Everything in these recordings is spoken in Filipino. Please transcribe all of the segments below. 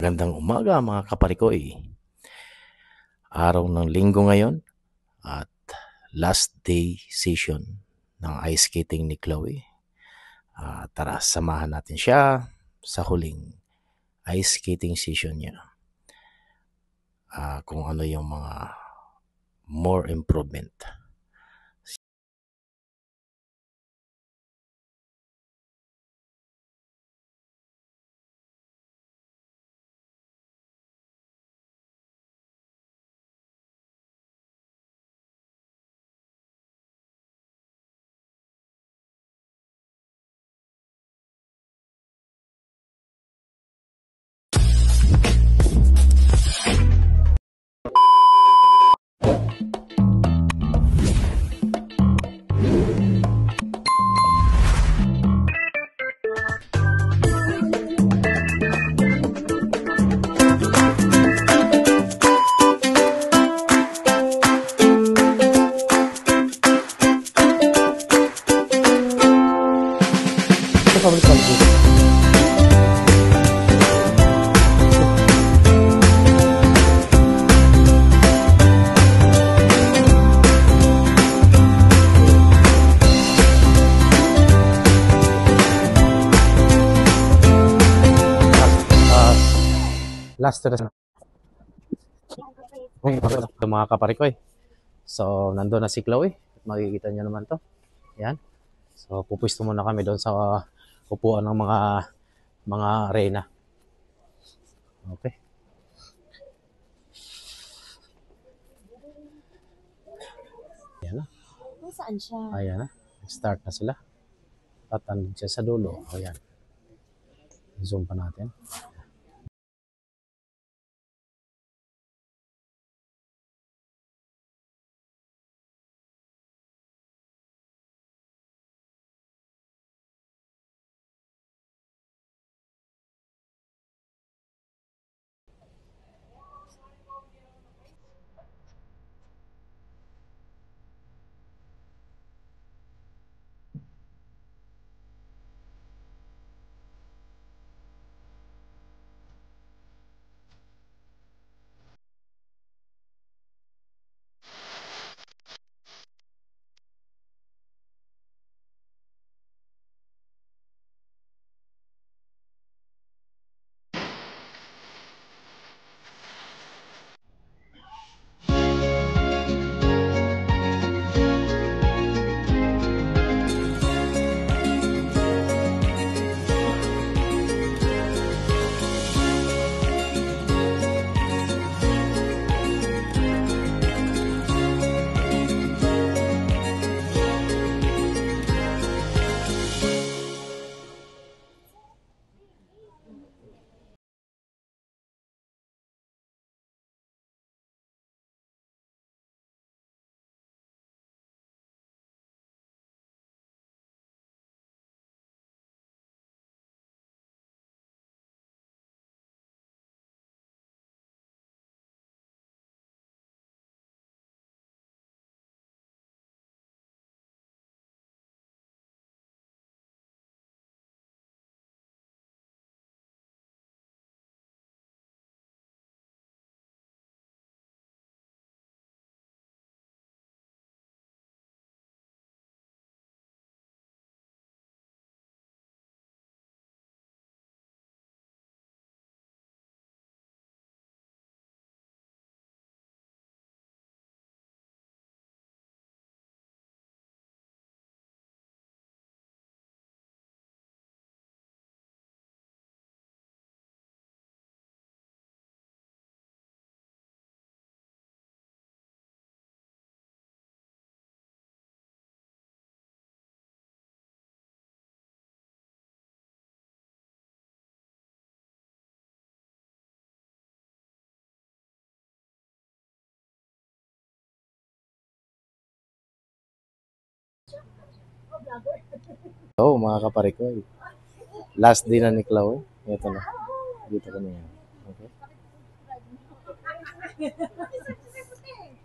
Magandang umaga mga kaparikoy. Araw ng linggo ngayon at last day session ng ice skating ni Chloe. Tara, samahan natin siya sa huling ice skating session niya. Kung ano yung mga more improvement. Last test. Mga kaparikoy. So, nandun na si Chloe. Makikita niyo naman to. Yan. So, pupwesto muna kami doon sa upuan ng mga arena. Okay. Ayan na. Saan siya? Ayan na. Start na sila. At andun siya sa dulo. Ayan. Zoom pa natin. Oh, mga kaparikoy. Last day na ni Chloe. Ito na. Dito ko na yan. Okay.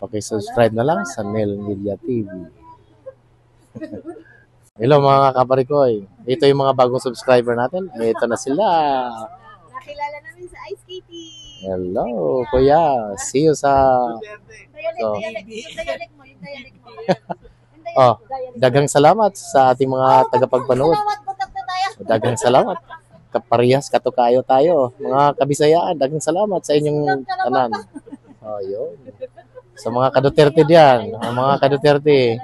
Paki-subscribe na lang sa Nel Media TV. Hello mga kaparikoy. Ito yung mga bagong subscriber natin. Ito na sila. Nakilala namin sa ice skating. Hello, kuya. See you sa... So, Yung dialect mo. oh, daghang salamat sa ating mga tagapagpanood. Salamat, butak na tayo. Daghang salamat. Kaparehas katukayo tayo. Mga kabisayaan, daghang salamat sa inyong tanan. Oh, yun. Sa mga ka-Duterte diyan, ang mga ka-Duterte.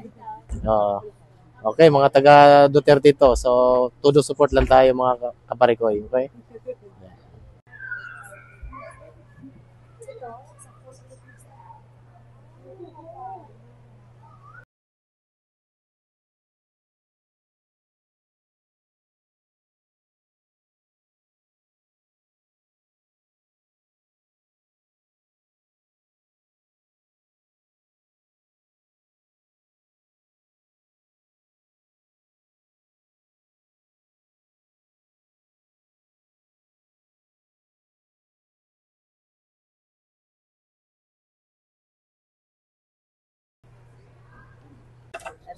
Oh. Okay, mga taga Duterte to. So, todo support lang tayo mga kaparikoy. Okay?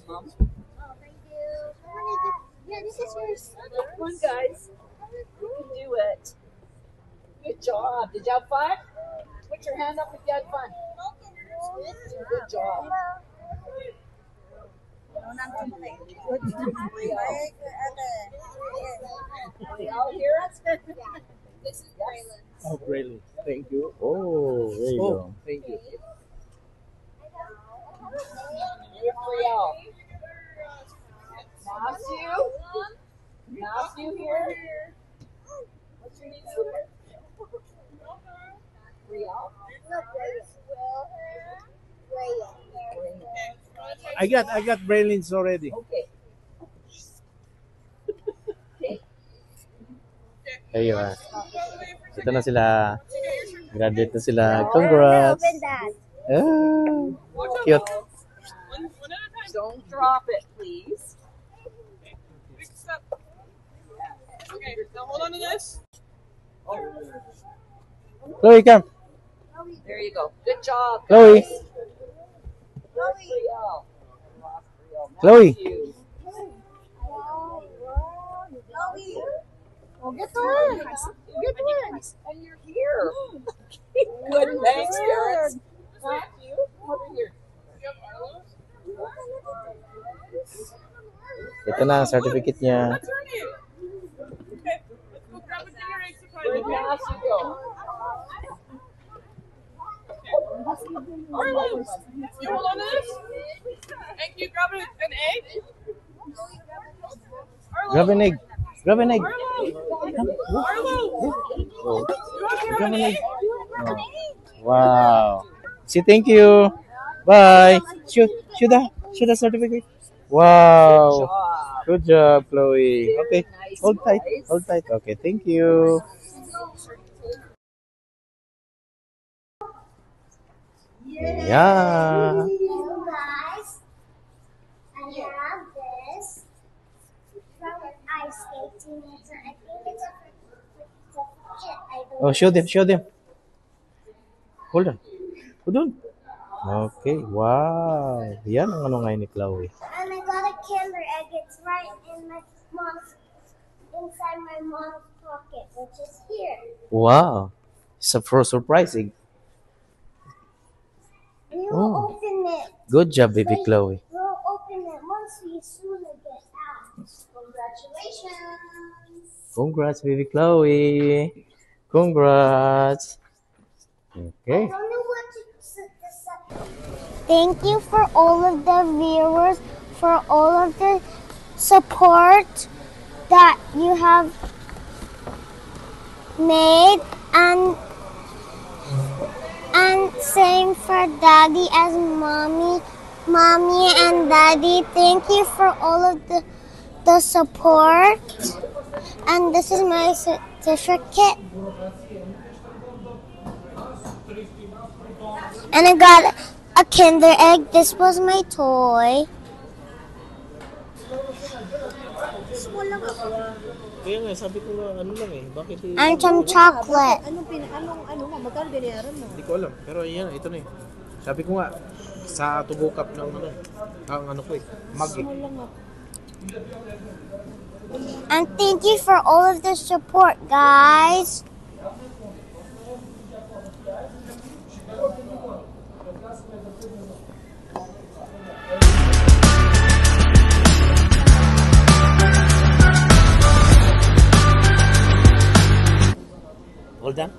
Oh, thank you. Yeah, this is yours. Come on, guys. You can do it. Good job. Did you have fun? Put your hand up if you had fun. Good job. Are we all here? This is Braylon. Oh, really? Thank you. Oh, there you go. Thank you. Brielle. Matthew here. What's your name? Brielle. I got Braylins already. Okay. Ayun. Ito na sila. Graduate na sila. Congrats. Ah, cute. Don't drop it, please. Okay, now hold on to this. Chloe, come. There you go. Good job. Chloe. guys. Brielle. Chloe. Matthew. Oh, get one. Get one. And you're here. Good. Thanks, parents. Matthew, over here. Ito na ang certificate niya. What's her name? Okay, let's go grab a dinner egg surprise. Where'd Matthew go? Arlo, you hold on to this? And can you grab an egg? Arlo, Grab an egg. Grab an egg. Arlo, Oh, grab an egg. wow. Say thank you. Bye. Shoot the certificate. Wow. Good job, Chloe. Okay. Hold tight. Hold tight. Okay, thank you. Yeah. You guys, I have this from ice skating. I think it's a kit. I don't Oh, show them. Show them. Hold on. Hold on. Okay. Wow. Yan ang ano ngayon ni Chloe. And I got a Kinder Egg. It's right in my mom's, inside my mom's pocket, which is here. Wow. It's for surprising. We Oh. will open it. Good job, baby Chloe. We'll open it once we soon get out. Congratulations. Congrats, baby Chloe. Congrats. Okay. I don't know what to say. Thank you for all of the viewers, for all of the support that you have made, and same for Daddy as Mommy and Daddy. Thank you for all of the support. And this is my certificate. And I got a Kinder Egg. This was my toy. Kaya nga, sabi ko nga, ano lang eh, bakit And some chocolate. Hindi ko alam. Pero yan, ito na eh. Sabi ko nga, sa tubo cup ng ano, ang ano ko eh, mug eh. And thank you for all of the support, guys. All done?